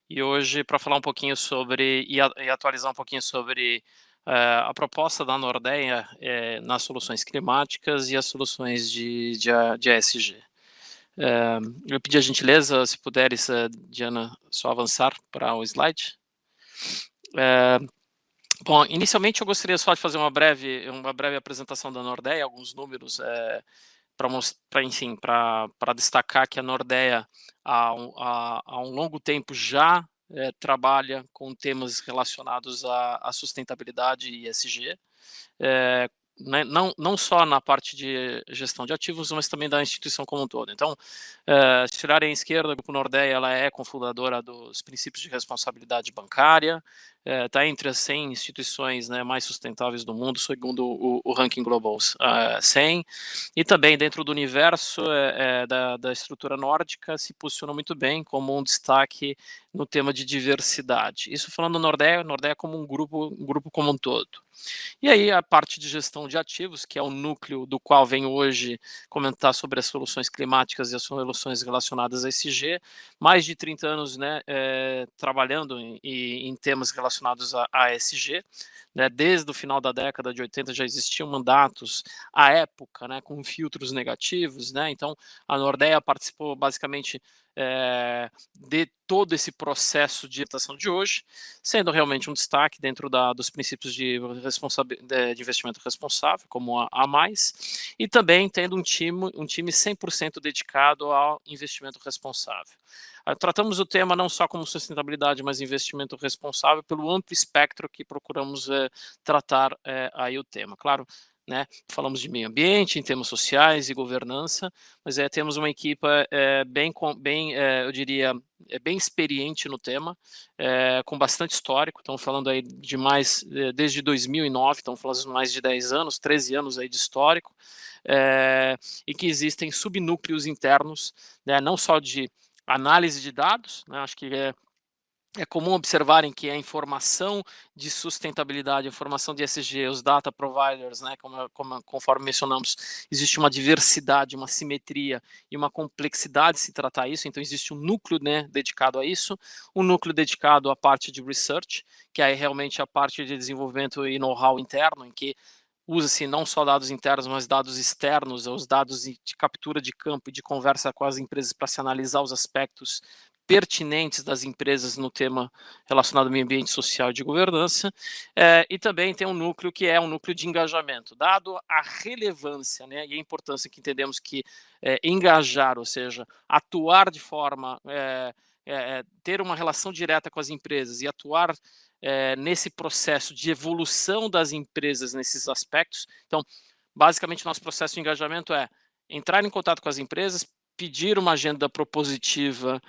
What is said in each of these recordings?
E hoje para falar um pouquinho sobre e atualizar um pouquinho sobre, a proposta da Nordea, nas soluções climáticas e as soluções de ESG. Eu pedi a gentileza, se puderes, Diana, só avançar para o slide. Eh, Bom, inicialmente eu gostaria só de fazer uma breve apresentação da Nordea, alguns números, para enfim, para destacar que a Nordea há um longo tempo já, trabalha com temas relacionados à sustentabilidade e ESG, eh, né, não só na parte de gestão de ativos, mas também da instituição como um todo. Então, se olharem à esquerda, o Grupo Nordea ela é cofundadora dos princípios de responsabilidade bancária, está entre as 100 instituições, né, mais sustentáveis do mundo, segundo o ranking Global 100, e também dentro do universo da estrutura nórdica se posiciona muito bem como um destaque no tema de diversidade. Isso falando do Nordea como um grupo como um todo. E aí a parte de gestão de ativos, que é o núcleo do qual venho hoje comentar sobre as soluções climáticas e as soluções relacionadas a ESG, mais de 30 anos, né, trabalhando em temas relacionados a ESG, né, desde o final da década de 80 já existiam mandatos à época, né, com filtros negativos, né, então a Nordea participou basicamente de todo esse processo de adaptação de hoje, sendo realmente um destaque dentro dos princípios de investimento responsável, como a mais, e também tendo um time 100% dedicado ao investimento responsável. Tratamos o tema não só como sustentabilidade, mas investimento responsável pelo amplo espectro que procuramos tratar aí o tema. Claro, né, falamos de meio ambiente, em termos sociais e governança, mas temos uma equipe bem, eu diria, bem experiente no tema, com bastante histórico. Estamos falando aí de mais, desde 2009, estamos falando de mais de 10 anos, 13 anos aí de histórico, e que existem subnúcleos internos, né, não só de análise de dados, né, acho que é comum observarem que a informação de sustentabilidade, a informação de ESG, os data providers, né, conforme mencionamos, existe uma diversidade, uma simetria e uma complexidade de se tratar isso, então existe um núcleo, né, dedicado a isso, um núcleo dedicado à parte de research, que é realmente a parte de desenvolvimento e know-how interno, em que usa-se não só dados internos, mas dados externos, os dados de captura de campo e de conversa com as empresas para se analisar os aspectos pertinentes das empresas no tema relacionado ao meio ambiente social e de governança, e também tem um núcleo que é um núcleo de engajamento, dado a relevância, né, e a importância que entendemos que engajar, ou seja, atuar de forma, ter uma relação direta com as empresas e atuar nesse processo de evolução das empresas nesses aspectos. Então, basicamente, nosso processo de engajamento é entrar em contato com as empresas, pedir uma agenda propositiva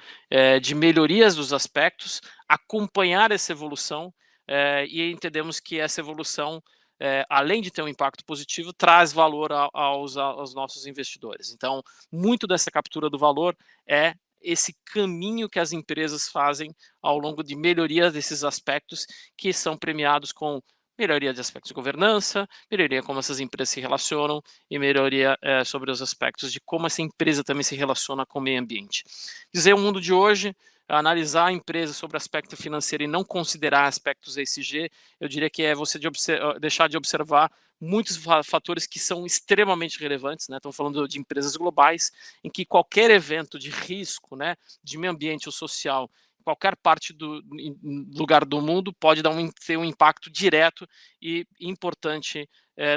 de melhorias dos aspectos, acompanhar essa evolução e entendemos que essa evolução, além de ter um impacto positivo, traz valor aos nossos investidores. Então, muito dessa captura do valor é esse caminho que as empresas fazem ao longo de melhoria desses aspectos que são premiados com melhoria de aspectos de governança, melhoria como essas empresas se relacionam e melhoria sobre os aspectos de como essa empresa também se relaciona com o meio ambiente. Dizer o mundo de hoje, analisar a empresa sobre aspecto financeiro e não considerar aspectos ESG, eu diria que é você deixar de observar muitos fatores que são extremamente relevantes, né? Estamos falando de empresas globais, em que qualquer evento de risco, né, de meio ambiente ou social, qualquer parte do lugar do mundo pode ter um impacto direto e importante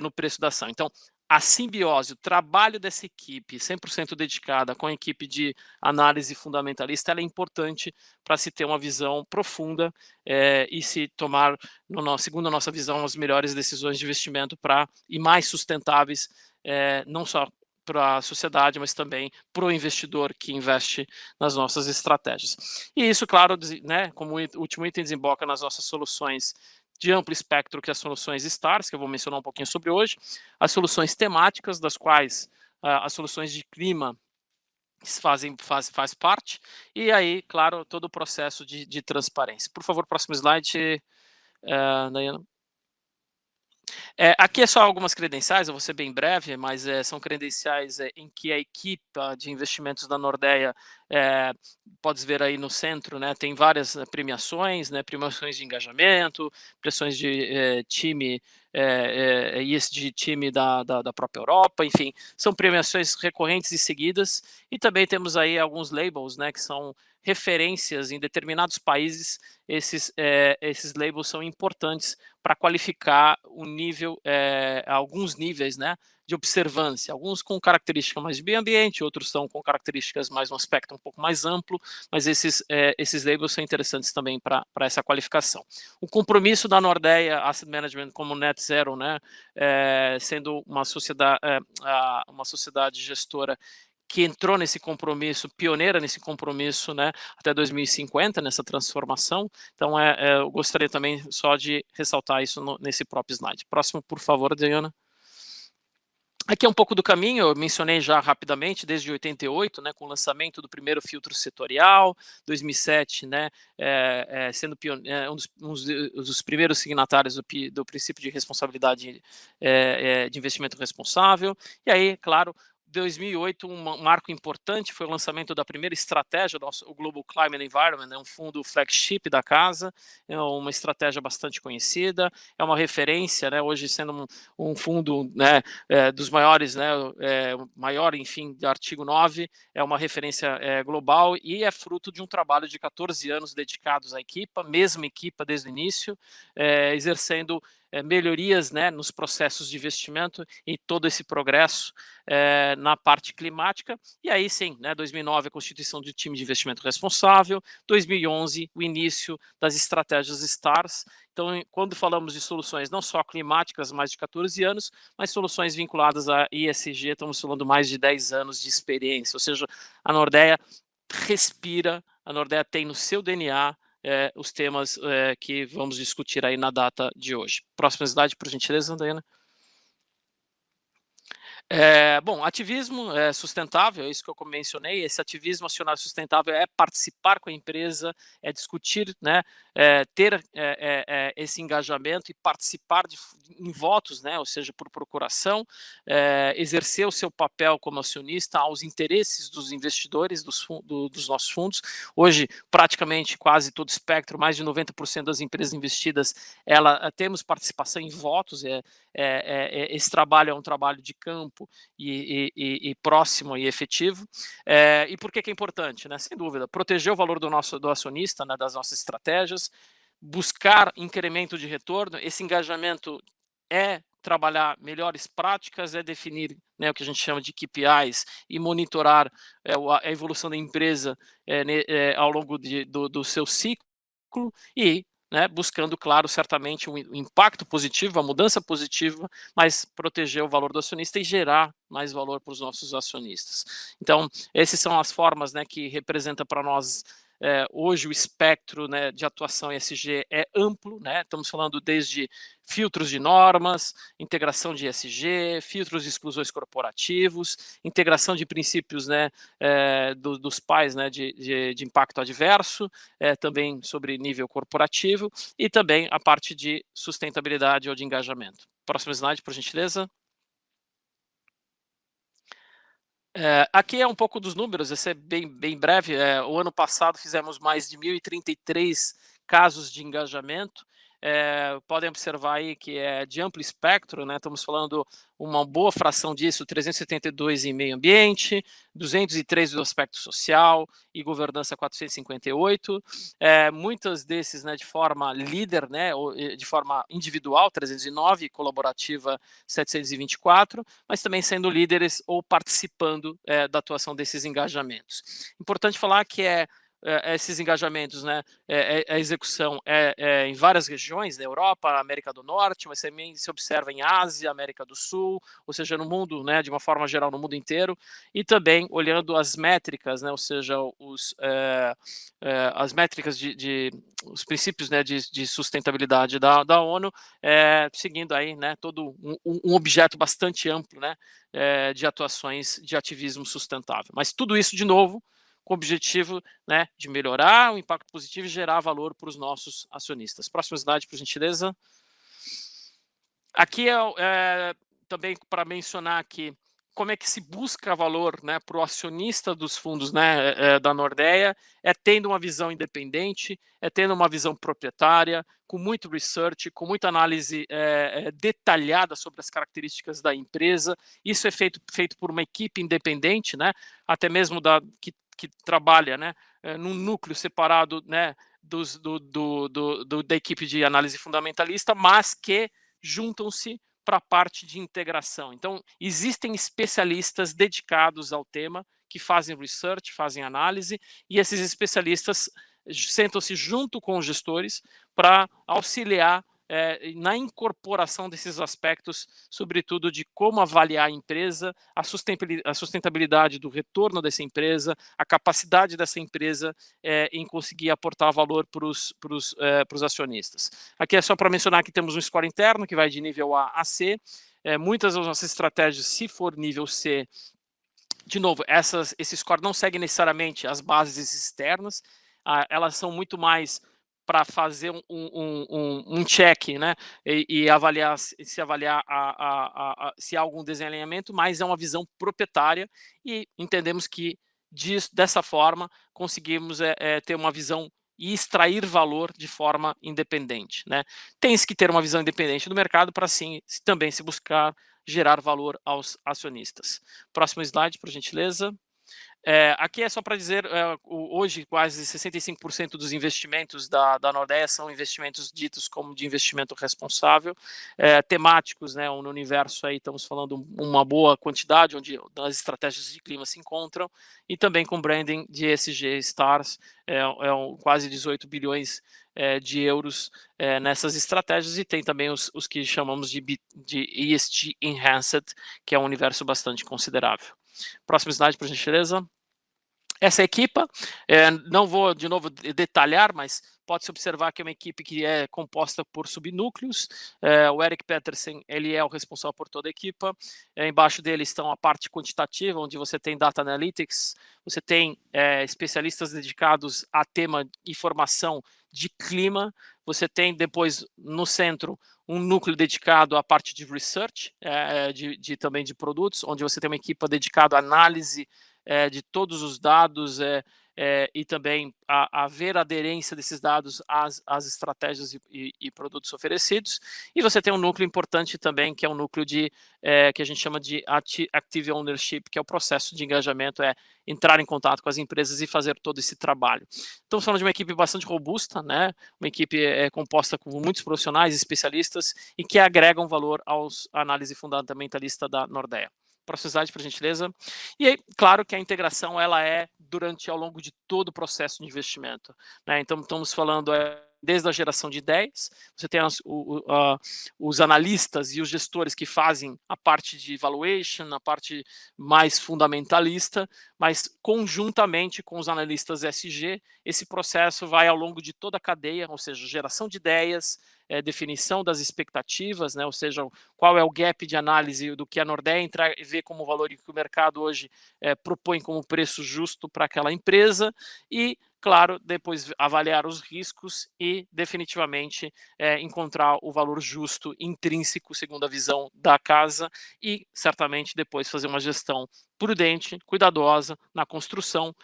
no preço da ação. Então, a simbiose, o trabalho dessa equipe 100% dedicada com a equipe de análise fundamentalista, ela é importante para se ter uma visão profunda e se tomar, segundo a nossa visão, as melhores decisões de investimento e mais sustentáveis, não só para a sociedade, mas também para o investidor que investe nas nossas estratégias. E isso, claro, né, como último item, desemboca nas nossas soluções de amplo espectro, que as soluções STARS, que eu vou mencionar um pouquinho sobre hoje, as soluções temáticas, das quais as soluções de clima faz parte, e aí, claro, todo o processo de transparência. Por favor, próximo slide, Dayana. Aqui é só algumas credenciais, eu vou ser bem breve, mas são credenciais em que a equipa de investimentos da Nordea, eh, podes ver aí no centro, né, tem várias premiações, né, premiações de engajamento, pressões de time, ESG time da própria Europa, enfim, são premiações recorrentes e seguidas, e também temos aí alguns labels, né, que são referências em determinados países, esses labels são importantes para qualificar o nível, alguns níveis, né, de observância, alguns com características mais de meio ambiente, outros são com características mais um aspecto um pouco mais amplo, mas esses labels são interessantes também para essa qualificação. O compromisso da Nordea Asset Management como Net Zero, né, sendo uma sociedade gestora que entrou nesse compromisso, pioneira nesse compromisso, né, até 2050, nessa transformação. Então, eu gostaria também só de ressaltar isso nesse próprio slide. Próximo, por favor, Diana. Aqui é um pouco do caminho, eu mencionei já rapidamente, desde 88, né, com o lançamento do primeiro filtro setorial, 2007, né, sendo um dos primeiros signatários do princípio de responsabilidade de investimento responsável, e aí, claro, 2008, um marco importante foi o lançamento da primeira estratégia, o Global Climate Environment, né, um fundo flagship da casa, é uma estratégia bastante conhecida, é uma referência, né, hoje sendo um fundo, né, dos maiores, né, maior, enfim, do artigo 9, é uma referência global e é fruto de um trabalho de 14 anos dedicados à equipa, mesma equipa desde o início, exercendo melhorias, né, nos processos de investimento e todo esse progresso na parte climática. E aí sim, né, 2009 a constituição do time de investimento responsável, 2011 o início das estratégias STARS. Então, quando falamos de soluções não só climáticas, mais de 14 anos, mas soluções vinculadas a ESG, estamos falando mais de 10 anos de experiência, ou seja, a Nordea respira, a Nordea tem no seu DNA os temas que vamos discutir aí na data de hoje. Próxima slide, por gentileza, Daiana. Bom, ativismo sustentável, é isso que eu mencionei. Esse ativismo acionário sustentável é participar com a empresa, é discutir, né, ter esse engajamento e participar em votos, né, ou seja, por procuração, exercer o seu papel como acionista aos interesses dos investidores dos nossos fundos. Hoje, praticamente quase todo o espectro, mais de 90% das empresas investidas, temos participação em votos. Esse trabalho é um trabalho de campo e próximo e efetivo. E por que é importante? Né? Sem dúvida, proteger o valor do acionista, né, das nossas estratégias, buscar incremento de retorno, esse engajamento é trabalhar melhores práticas, é definir, né, o que a gente chama de KPIs e monitorar a evolução da empresa ao longo do seu ciclo e, né, buscando, claro, certamente um impacto positivo, a mudança positiva, mas proteger o valor do acionista e gerar mais valor para os nossos acionistas. Então, essas são as formas, né, que representa para nós hoje o espectro, né, de atuação ESG é amplo, né? Estamos falando desde filtros de normas, integração de ESG, filtros de exclusões corporativos, integração de princípios, né, dos pais, né, de impacto adverso, também sobre nível corporativo e também a parte de sustentabilidade ou de engajamento. Próximo slide, por gentileza. Aqui é um pouco dos números, esse é bem breve. O ano passado fizemos mais de 1.033 casos de engajamento. Podem observar aí que é de amplo espectro, né? Estamos falando uma boa fração disso, 372 em meio ambiente, 203 do aspecto social e governança 458. Muitas desses, né, de forma líder, né, ou de forma individual, 309, colaborativa 724, mas também sendo líderes ou participando da atuação desses engajamentos. Importante falar que esses engajamentos, né, a execução em várias regiões da Europa, América do Norte, mas também se observa em Ásia, América do Sul, ou seja, no mundo, né, de uma forma geral, no mundo inteiro, e também olhando as métricas, né, ou seja, as métricas os princípios, né, de sustentabilidade da ONU, seguindo aí, né, todo um objeto bastante amplo, né, de atuações de ativismo sustentável. Mas tudo isso, de novo, com o objetivo, né, de melhorar o impacto positivo e gerar valor para os nossos acionistas. Próxima slide, por gentileza. Aqui também para mencionar aqui como é que se busca valor, né, para o acionista dos fundos, né, da Nordea, tendo uma visão independente, tendo uma visão proprietária, com muito research, com muita análise detalhada sobre as características da empresa. Isso é feito por uma equipe independente, né, até mesmo que trabalha, né, num núcleo separado, né, da equipe de análise fundamentalista, mas que juntam-se para a parte de integração. Então, existem especialistas dedicados ao tema que fazem research, fazem análise, e esses especialistas sentam-se junto com os gestores para auxiliar na incorporação desses aspectos, sobretudo de como avaliar a empresa, a sustentabilidade do retorno dessa empresa, a capacidade dessa empresa em conseguir aportar valor para os acionistas. Aqui é só para mencionar que temos um score interno que vai de nível A a C. Muitas das nossas estratégias, se for nível C, de novo, esse score não segue necessariamente as bases externas, elas são muito mais para fazer um check, né, e avaliar se se há algum desalinhamento, mas é uma visão proprietária e entendemos que dessa forma conseguimos ter uma visão e extrair valor de forma independente, né? Tem-se que ter uma visão independente do mercado para sim também se buscar gerar valor aos acionistas. Próximo slide, por gentileza. Aqui é só para dizer, hoje quase 65% dos investimentos da Nordea são investimentos ditos como de investimento responsável, temáticos, né, no universo aí estamos falando uma boa quantidade, onde as estratégias de clima se encontram, e também com branding de ESG Stars, quase 18 bilhões de euros nessas estratégias, e tem também os que chamamos de ESG Enhanced, que é um universo bastante considerável. Próximo slide, por gentileza. Essa equipa, não vou de novo detalhar, mas pode-se observar que é uma equipe que é composta por subnúcleos. O Eric Petersen, ele é o responsável por toda a equipa. Embaixo dele estão a parte quantitativa, onde você tem Data Analytics, você tem especialistas dedicados a tema informação de clima, você tem depois no centro um núcleo dedicado à parte de research, também de produtos, onde você tem uma equipe dedicada à análise de todos os dados e também a ver a aderência desses dados às estratégias e produtos oferecidos. E você tem um núcleo importante também, que é um núcleo que a gente chama de Active Ownership, que é o processo de engajamento, entrar em contato com as empresas e fazer todo esse trabalho. Estamos falando de uma equipe bastante robusta, né? Uma equipe composta com muitos profissionais, especialistas, e que agregam valor aos análise fundamentalista da Nordea. Próximo slide, por gentileza. E aí, claro que a integração ela ao longo de todo o processo de investimento, né? Então, estamos falando desde a geração de ideias, você tem os analistas e os gestores que fazem a parte de valuation, a parte mais fundamentalista, mas conjuntamente com os analistas SG, esse processo vai ao longo de toda a cadeia, ou seja, geração de ideias, definição das expectativas, né? Ou seja, qual é o gap de análise do que a Nordea entrar e ver como valor que o mercado hoje propõe como preço justo para aquela empresa e, claro, depois avaliar os riscos e definitivamente encontrar o valor justo intrínseco segundo a visão da casa e certamente depois fazer uma gestão prudente, cuidadosa na construção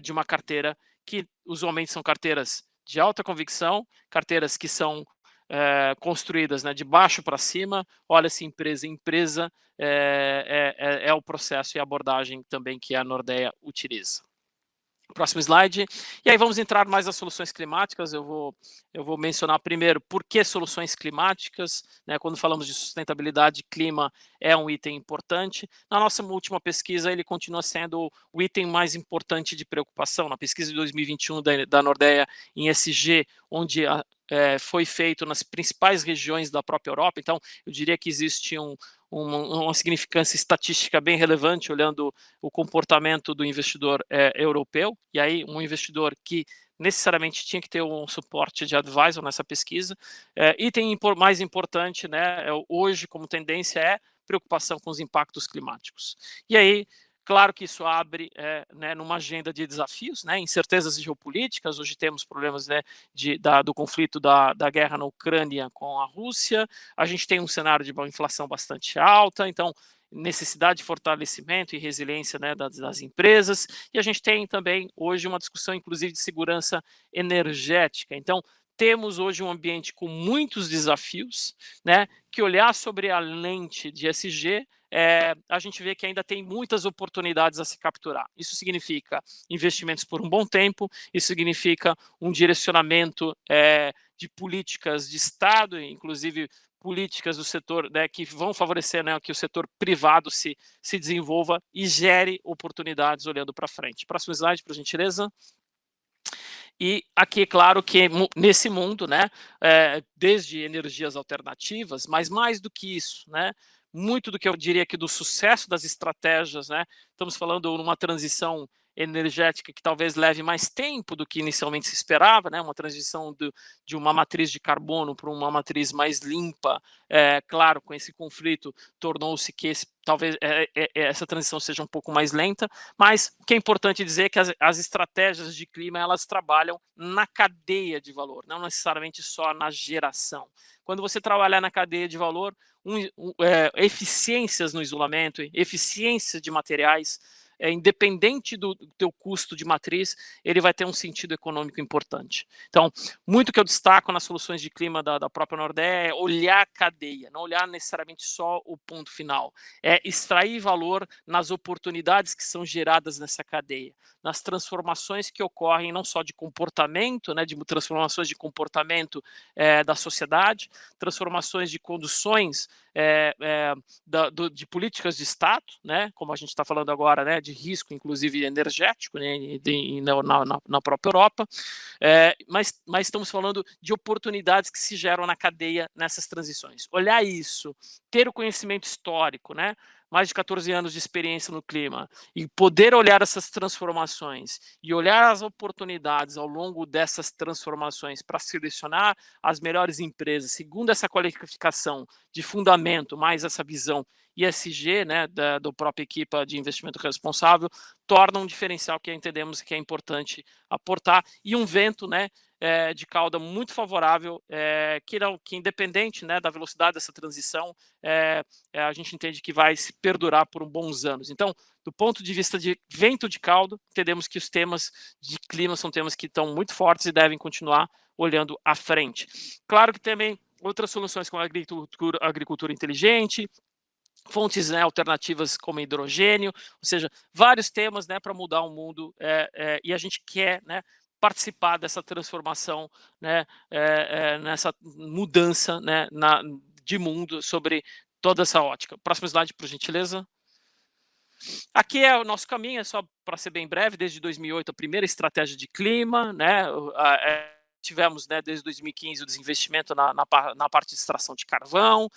de uma carteira que usualmente são carteiras de alta convicção, carteiras que são construídas, né, de baixo para cima, olha-se empresa em empresa, é o processo e a abordagem também que a Nordea utiliza. Próximo slide. E aí vamos entrar mais nas soluções climáticas. Eu vou mencionar primeiro por que soluções climáticas, né? Quando falamos de sustentabilidade, clima é um item importante. Na nossa última pesquisa, ele continua sendo o item mais importante de preocupação. Na pesquisa de 2021 da Nordea em ESG, onde foi feito nas principais regiões da própria Europa. Então, eu diria que existe uma significância estatística bem relevante, olhando o comportamento do investidor europeu, e aí um investidor que necessariamente tinha que ter um suporte de advisor nessa pesquisa. Item mais importante, né, hoje como tendência preocupação com os impactos climáticos. E aí, Claro que isso abre, né, numa agenda de desafios, né, incertezas geopolíticas. Hoje temos problemas, né, do conflito da guerra na Ucrânia com a Rússia. A gente tem um cenário de uma inflação bastante alta, então necessidade de fortalecimento e resiliência, né, das empresas. E a gente tem também hoje uma discussão, inclusive, de segurança energética. Então temos hoje um ambiente com muitos desafios, né, que olhar sobre a lente de ESG, a gente vê que ainda tem muitas oportunidades a se capturar. Isso significa investimentos por um bom tempo, isso significa um direcionamento de políticas de Estado, inclusive políticas do setor, né, que vão favorecer, né, que o setor privado se desenvolva e gere oportunidades olhando para frente. Próximo slide, por gentileza. E aqui, é claro que nesse mundo, né, desde energias alternativas, mas mais do que isso, né, muito do que eu diria que do sucesso das estratégias, né, estamos falando numa transição energética que talvez leve mais tempo do que inicialmente se esperava, né, uma transição de uma matriz de carbono para uma matriz mais limpa. Claro, com esse conflito tornou-se que talvez essa transição seja um pouco mais lenta, mas o que é importante dizer é que as estratégias de clima, elas trabalham na cadeia de valor, não necessariamente só na geração. Quando você trabalhar na cadeia de valor, eficiências no isolamento, eficiência de materiais, independente do teu custo de matriz, ele vai ter um sentido econômico importante. Então, muito que eu destaco nas soluções de clima da própria Nordea é olhar a cadeia, não olhar necessariamente só o ponto final, é extrair valor nas oportunidades que são geradas nessa cadeia, nas transformações que ocorrem não só de comportamento, né, de transformações de comportamento da sociedade, transformações de conduções de políticas de Estado, né, como a gente está falando agora, né, de risco, inclusive energético, né, na própria Europa, mas estamos falando de oportunidades que se geram na cadeia nessas transições. Olhar isso, ter o conhecimento histórico, né, mais de 14 anos de experiência no clima, e poder olhar essas transformações e olhar as oportunidades ao longo dessas transformações para selecionar as melhores empresas, segundo essa qualificação de fundamento, mais essa visão ISG, né, da própria equipa de investimento responsável, torna um diferencial que entendemos que é importante aportar, e um vento, né, de cauda muito favorável, que independente, né, da velocidade dessa transição, a gente entende que vai se perdurar por bons anos. Então, do ponto de vista de vento de cauda, entendemos que os temas de clima são temas que estão muito fortes e devem continuar olhando à frente. Claro que também outras soluções como a agricultura inteligente, fontes, né, alternativas como hidrogênio, ou seja, vários temas, né, para mudar o mundo, e a gente quer, né, participar dessa transformação, né, nessa mudança, né, de mundo sobre toda essa ótica. Próximo slide, por gentileza. Aqui é o nosso caminho, é só para ser bem breve, desde 2008 a primeira estratégia de clima, né, tivemos, né, desde 2015 o desinvestimento na parte de extração de carvão.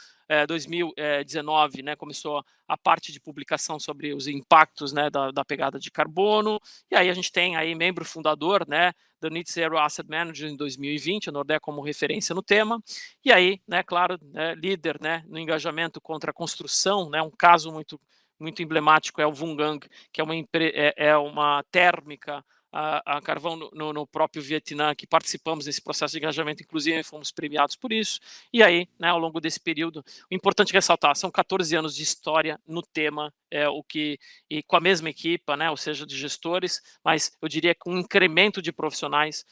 2019, né, começou a parte de publicação sobre os impactos, né, da pegada de carbono, e aí a gente tem aí membro fundador, né, do Net Zero Asset Manager em 2020, a Nordea como referência no tema, e aí, né, claro, né, líder, né, no engajamento contra a construção, né, um caso muito emblemático é o Vungang, que é uma térmica a carvão no próprio Vietnã, que participamos desse processo de engajamento, inclusive fomos premiados por isso. E aí, né, ao longo desse período, o importante ressaltar, são 14 anos de história no tema, e com a mesma equipa, né, ou seja, de gestores, mas eu diria com um incremento de profissionais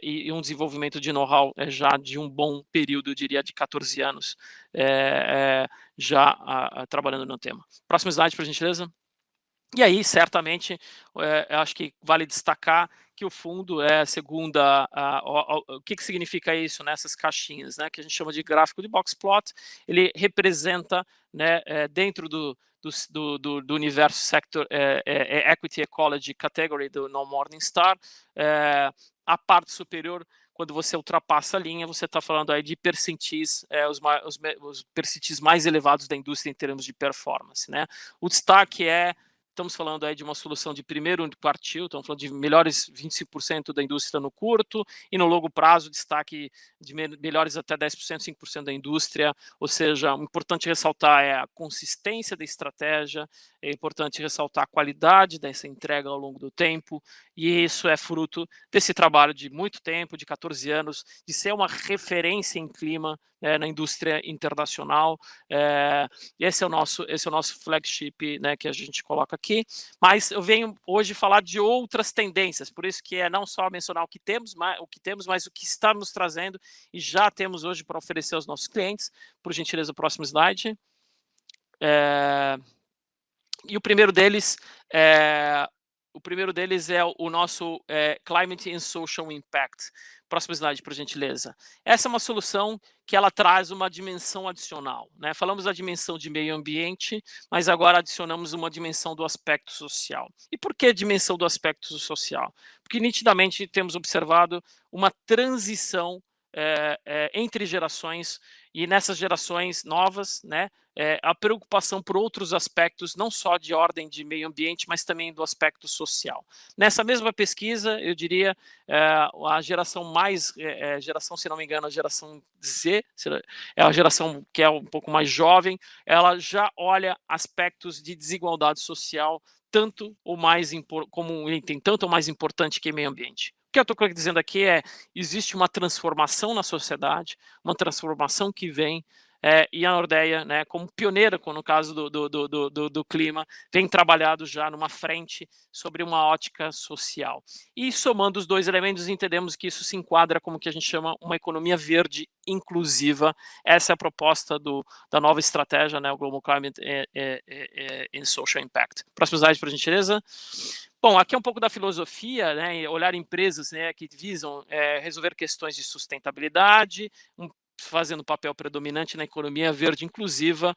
e um desenvolvimento de know-how já de um bom período, eu diria, de 14 anos já trabalhando no tema. Próximo slide, por gentileza. E aí, certamente, eu acho que vale destacar que o fundo é a segunda. O que significa isso nessas caixinhas, né? Que a gente chama de gráfico de box plot. Ele representa, né, dentro do universo sector equity ecology category do No Morningstar, a parte superior. Quando você ultrapassa a linha, você está falando aí de percentis, os percentis mais elevados da indústria em termos de performance, né? O destaque estamos falando aí de uma solução de primeiro quartil, estamos falando de melhores 25% da indústria no curto, e no longo prazo, destaque de melhores até 10%, 5% da indústria, ou seja, o importante ressaltar é a consistência da estratégia, é importante ressaltar a qualidade dessa entrega ao longo do tempo, e isso é fruto desse trabalho de muito tempo, de 14 anos, de ser uma referência em clima, na indústria internacional. Esse é o nosso flagship, né, que a gente coloca aqui, mas eu venho hoje falar de outras tendências, por isso que é não só mencionar o que temos, mas o que estamos trazendo e já temos hoje para oferecer aos nossos clientes. Por gentileza, o próximo slide. E o primeiro deles é o nosso Climate and Social Impact. Próximo slide, por gentileza. Essa é uma solução que ela traz uma dimensão adicional, né? Falamos da dimensão de meio ambiente, mas agora adicionamos uma dimensão do aspecto social. E por que dimensão do aspecto social? Porque nitidamente temos observado uma transição entre gerações, e nessas gerações novas, né, a preocupação por outros aspectos, não só de ordem de meio ambiente, mas também do aspecto social. Nessa mesma pesquisa, eu diria, a geração geração, se não me engano, a geração Z, é a geração que é um pouco mais jovem, ela já olha aspectos de desigualdade social tanto ou mais como um item tanto ou mais importante que meio ambiente. O que eu estou dizendo aqui é, existe uma transformação na sociedade, uma transformação que vem, e a Nordea, né, como pioneira, no caso do clima, tem trabalhado já numa frente sobre uma ótica social. E somando os dois elementos, entendemos que isso se enquadra como que a gente chama uma economia verde inclusiva. Essa é a proposta da nova estratégia, né, o Global Climate and Social Impact. Próximo slide, por gentileza. Bom, aqui é um pouco da filosofia, né, olhar empresas, né, que visam resolver questões de sustentabilidade, fazendo papel predominante na economia verde inclusiva,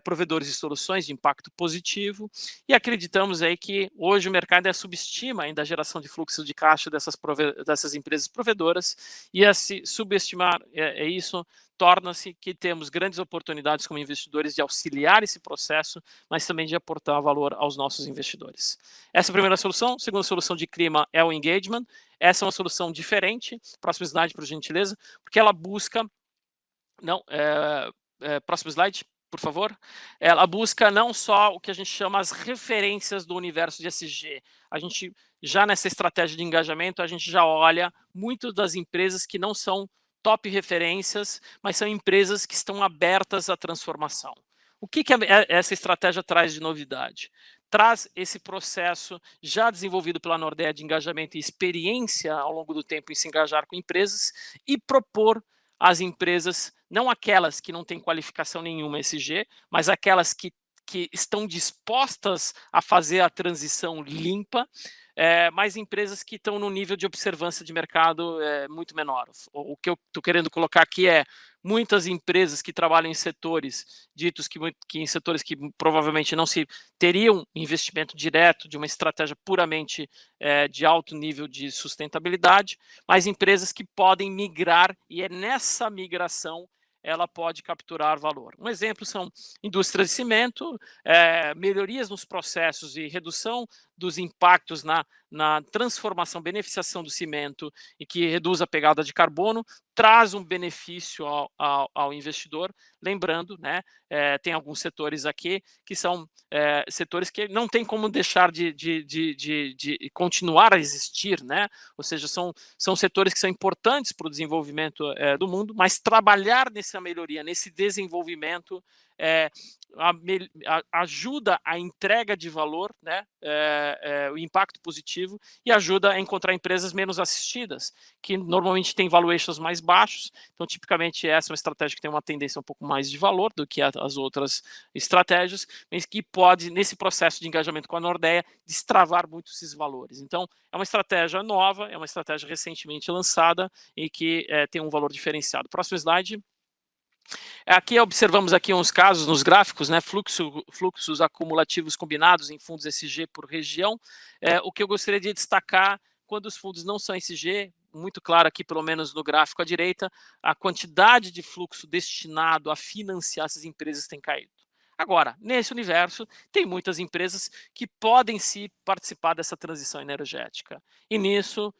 provedores de soluções de impacto positivo, e acreditamos aí que hoje o mercado subestima ainda a geração de fluxo de caixa dessas empresas provedoras, e a se subestimar isso, torna-se que temos grandes oportunidades como investidores de auxiliar esse processo, mas também de aportar valor aos nossos investidores. Essa é a primeira solução. A segunda solução de clima é o engagement. Essa é uma solução diferente. Próximo slide, por gentileza, porque ela busca... Não, próximo slide, por favor. Ela busca não só o que a gente chama as referências do universo de ESG. A gente, já nessa estratégia de engajamento, a gente já olha muito das empresas que não são top referências, mas são empresas que estão abertas à transformação. O que essa estratégia traz de novidade? Traz esse processo já desenvolvido pela Nordea de engajamento e experiência ao longo do tempo em se engajar com empresas e propor às empresas, não aquelas que não têm qualificação nenhuma ESG, mas aquelas que estão dispostas a fazer a transição limpa, mas empresas que estão no nível de observância de mercado muito menor. O que eu estou querendo colocar aqui é muitas empresas que trabalham em setores ditos que em setores que provavelmente não se teriam investimento direto de uma estratégia puramente de alto nível de sustentabilidade, mas empresas que podem migrar, e é nessa migração ela pode capturar valor. Um exemplo são indústrias de cimento, melhorias nos processos e redução dos impactos na transformação, beneficiação do cimento, e que reduz a pegada de carbono, traz um benefício ao investidor. Lembrando, né, tem alguns setores aqui que são setores que não tem como deixar de continuar a existir, né? Ou seja, são setores que são importantes para o desenvolvimento do mundo, mas trabalhar nessa melhoria, nesse desenvolvimento, ajuda a entrega de valor, né, o impacto positivo, e ajuda a encontrar empresas menos assistidas, que normalmente têm valuations mais baixos. Então, tipicamente, essa é uma estratégia que tem uma tendência um pouco mais de valor do que as outras estratégias, mas que pode, nesse processo de engajamento com a Nordea, destravar muito esses valores. Então, é uma estratégia nova, é uma estratégia recentemente lançada e que tem um valor diferenciado. Próximo slide. Aqui observamos aqui uns casos nos gráficos, né, fluxos acumulativos combinados em fundos ESG por região. O que eu gostaria de destacar, quando os fundos não são ESG, muito claro aqui, pelo menos no gráfico à direita, a quantidade de fluxo destinado a financiar essas empresas tem caído. Agora, nesse universo, tem muitas empresas que podem sim participar dessa transição energética. E nisso,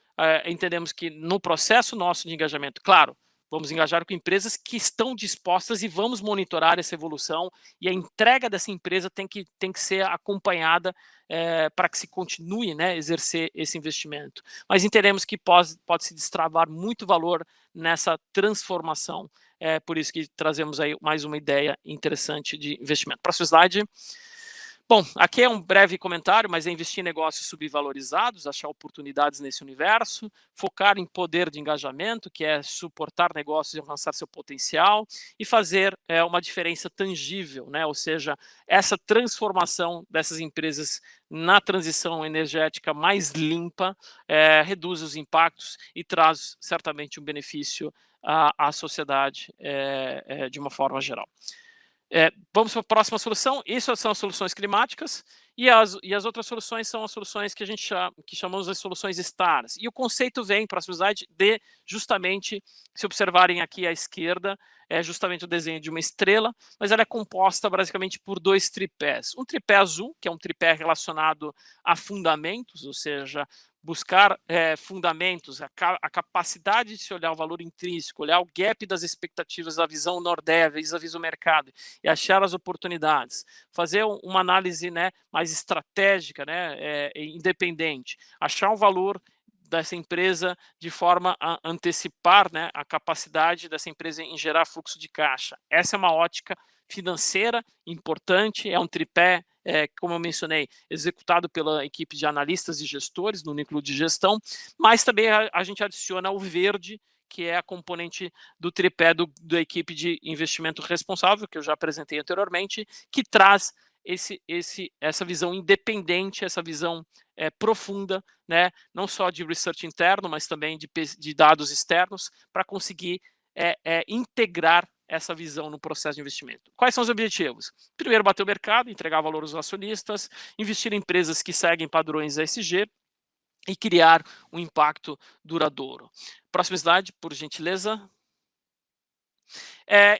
entendemos que no processo nosso de engajamento, claro, vamos engajar com empresas que estão dispostas e vamos monitorar essa evolução, e a entrega dessa empresa tem que ser acompanhada para que se continue, né, exercer esse investimento. Mas entendemos que pode se destravar muito valor nessa transformação. É por isso que trazemos aí mais uma ideia interessante de investimento. Próximo slide. Bom, aqui é um breve comentário, mas é investir em negócios subvalorizados, achar oportunidades nesse universo, focar em poder de engajamento, que é suportar negócios e alcançar seu potencial, e fazer uma diferença tangível, né? Ou seja, essa transformação dessas empresas na transição energética mais limpa reduz os impactos e traz certamente um benefício à sociedade de uma forma geral. Vamos para a próxima solução. Isso são as soluções climáticas, e as outras soluções são as soluções que a gente chamamos de soluções STARS. E o conceito vem, próximo slide, de justamente, se observarem aqui à esquerda, é justamente o desenho de uma estrela, mas ela é composta basicamente por dois tripés. Um tripé azul, que é um tripé relacionado a fundamentos, ou seja, buscar fundamentos, a capacidade de se olhar o valor intrínseco, olhar o gap das expectativas da visão Nordea, vis-à-vis o mercado, e achar as oportunidades, fazer uma análise, né, mais estratégica, né, independente, achar o valor dessa empresa de forma a antecipar, né, a capacidade dessa empresa em gerar fluxo de caixa. Essa é uma ótica financeira importante, é um tripé, como eu mencionei, executado pela equipe de analistas e gestores no núcleo de gestão, mas também a gente adiciona o verde, que é a componente do tripé da equipe de investimento responsável, que eu já apresentei anteriormente, que traz essa visão independente, essa visão profunda, né, não só de research interno, mas também de dados externos, para conseguir integrar essa visão no processo de investimento. Quais são os objetivos? Primeiro, bater o mercado, entregar valor aos acionistas, investir em empresas que seguem padrões ESG e criar um impacto duradouro. Próximo slide, por gentileza.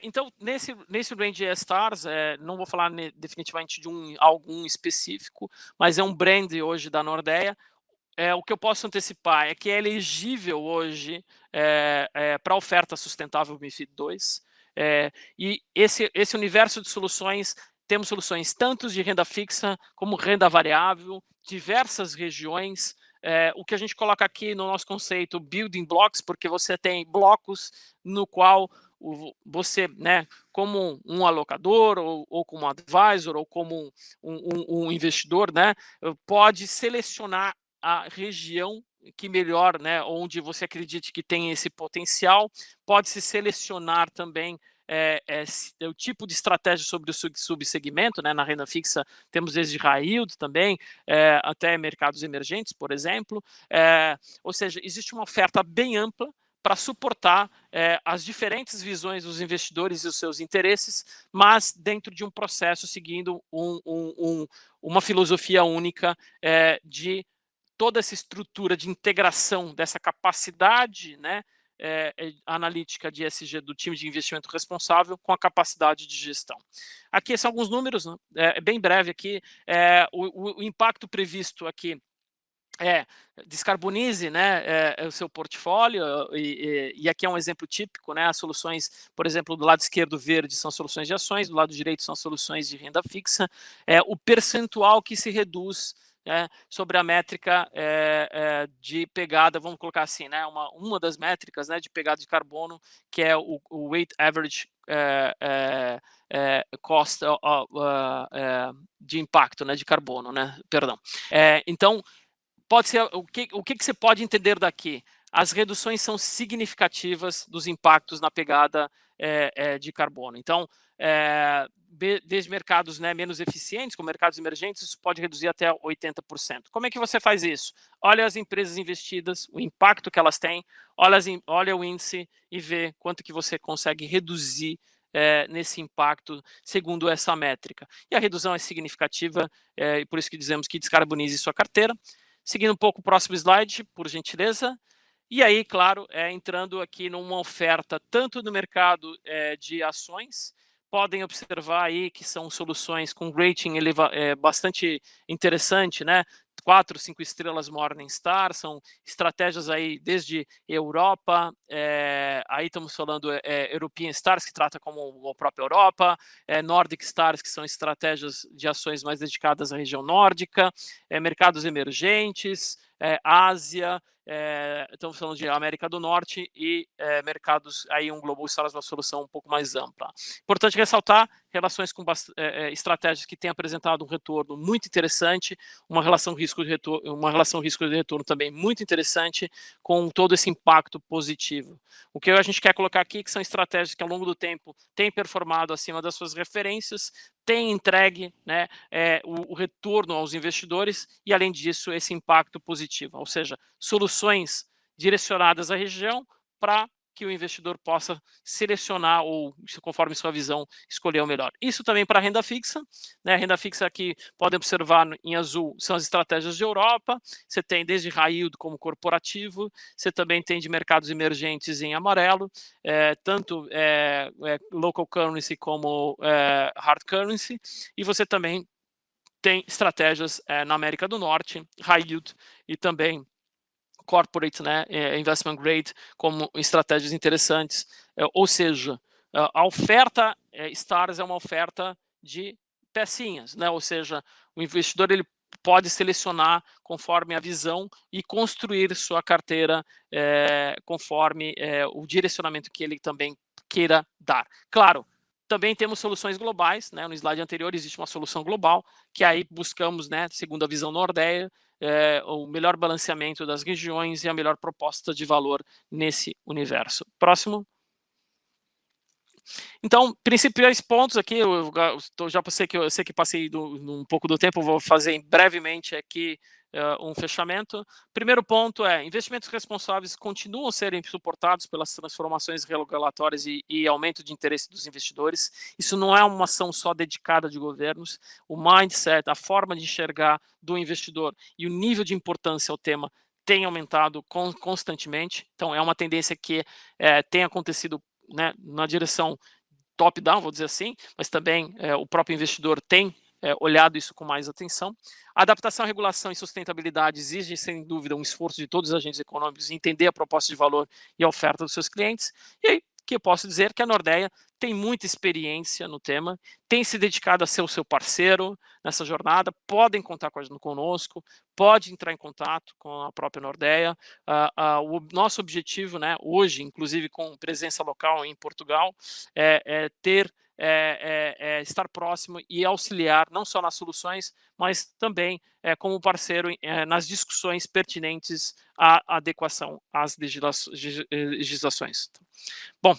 Então, nesse range stars, não vou falar definitivamente de algum específico, mas é um brand hoje da Nordea. O que eu posso antecipar é que é elegível hoje para a oferta sustentável MiFID II, e esse universo de soluções, temos soluções tanto de renda fixa como renda variável, diversas regiões. O que a gente coloca aqui no nosso conceito, building blocks, porque você tem blocos no qual você, né, como um alocador, ou como advisor, ou como um investidor, né, pode selecionar a região que melhor, né, onde você acredite que tem esse potencial, pode-se selecionar também o tipo de estratégia sobre o subsegmento, né, na renda fixa temos desde high yield também, até mercados emergentes, por exemplo, ou seja, existe uma oferta bem ampla para suportar as diferentes visões dos investidores e os seus interesses, mas dentro de um processo seguindo uma filosofia única de toda essa estrutura de integração dessa capacidade, né, analítica de ESG do time de investimento responsável com a capacidade de gestão. Aqui são alguns números, né, bem breve aqui, o impacto previsto aqui descarbonize, né, o seu portfólio, e aqui é um exemplo típico, né, as soluções, por exemplo, do lado esquerdo verde são soluções de ações, do lado direito são soluções de renda fixa, o percentual que se reduz sobre a métrica de pegada, vamos colocar assim, né, uma das métricas, né, de pegada de carbono, que é o weight average cost de impacto, né, de carbono, né, perdão. Então, pode ser o que você pode entender daqui? As reduções são significativas dos impactos na pegada de carbono. Então, desde mercados, né, menos eficientes, como mercados emergentes, isso pode reduzir até 80%. Como é que você faz isso? Olha as empresas investidas, o impacto que elas têm, olha o índice e vê quanto que você consegue reduzir nesse impacto segundo essa métrica. E a redução é significativa, e por isso que dizemos que descarbonize sua carteira. Seguindo um pouco o próximo slide, por gentileza. E aí, claro, entrando aqui numa oferta tanto no mercado de ações, podem observar aí que são soluções com rating bastante interessante, né? 4, 5 estrelas Morningstar, são estratégias aí desde Europa, aí estamos falando European Stars, que trata como a própria Europa, Nordic Stars, que são estratégias de ações mais dedicadas à região nórdica, mercados emergentes, Ásia, estamos falando de América do Norte e mercados, aí um Global Stars, uma solução um pouco mais ampla. Importante ressaltar relações com estratégias que têm apresentado um retorno muito interessante, uma relação risco de retorno também muito interessante, com todo esse impacto positivo. O que a gente quer colocar aqui que são estratégias que ao longo do tempo têm performado acima das suas referências, têm entregue, né, o retorno aos investidores e, além disso, esse impacto positivo, ou seja, soluções direcionadas à região para que o investidor possa selecionar ou, conforme sua visão, escolher o melhor. Isso também para renda fixa, né? Renda fixa aqui, podem observar em azul, são as estratégias de Europa, você tem desde high yield como corporativo, você também tem de mercados emergentes em amarelo, tanto local currency como hard currency, e você também tem estratégias na América do Norte, high yield e também corporate, né, investment grade, como estratégias interessantes, ou seja, a oferta Stars é uma oferta de pecinhas, né, ou seja, o investidor ele pode selecionar conforme a visão e construir sua carteira conforme o direcionamento que ele também queira dar. Claro, também temos soluções globais, né, no slide anterior existe uma solução global, que aí buscamos, né, segundo a visão Nordea, o melhor balanceamento das regiões e a melhor proposta de valor nesse universo. Próximo. Então, principais pontos aqui, eu sei que passei um pouco do tempo, vou fazer brevemente aqui um fechamento. Primeiro ponto investimentos responsáveis continuam a serem suportados pelas transformações regulatórias e aumento de interesse dos investidores. Isso não é uma ação só dedicada de governos. O mindset, a forma de enxergar do investidor e o nível de importância ao tema tem aumentado constantemente. Então, é uma tendência que tem acontecido, né, na direção top-down, vou dizer assim, mas também o próprio investidor tem olhado isso com mais atenção. A adaptação à regulação e sustentabilidade exige, sem dúvida, um esforço de todos os agentes econômicos em entender a proposta de valor e a oferta dos seus clientes. E aí, que eu posso dizer que a Nordea tem muita experiência no tema, tem se dedicado a ser o seu parceiro nessa jornada, podem contar conosco, pode entrar em contato com a própria Nordea. O nosso objetivo, né, hoje, inclusive com presença local em Portugal, estar próximo e auxiliar não só nas soluções, mas também como parceiro nas discussões pertinentes à adequação às legislações. Bom,